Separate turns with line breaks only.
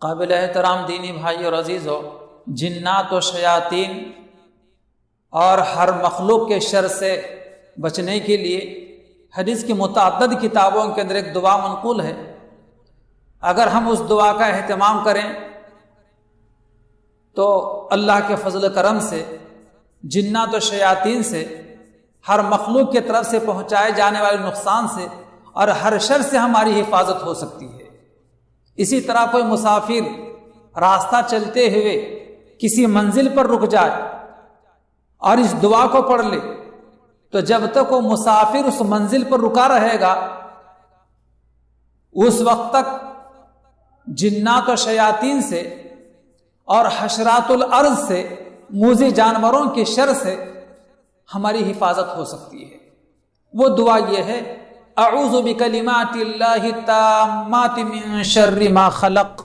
काबिल एहतराम दीनी भाई और अजीज़ो, जिन्नात व शयातीन और हर मखलूक के शर से बचने के लिए हदीस की मुतअद्दिद किताबों के अंदर एक दुआ मनक़ूल है। अगर हम उस दुआ का एहतमाम करें तो अल्लाह के फजल करम से जिन्नात व शयातीन से, हर मखलूक की तरफ से पहुँचाए जाने वाले नुकसान से और हर शर से हमारी हिफाजत हो सकती है। इसी तरह कोई मुसाफिर रास्ता चलते हुए किसी मंजिल पर रुक जाए और इस दुआ को पढ़ ले तो जब तक वो मुसाफिर उस मंजिल पर रुका रहेगा उस वक्त तक जिन्नात और शयातीन से और हशरातुल अर्ज से, मूज़ी जानवरों के शर से हमारी हिफाजत हो सकती है। वो दुआ ये है, अऊज़ु बिकलिमातिल्लाहि ताम्माति मिन शर्रि मा खलक़।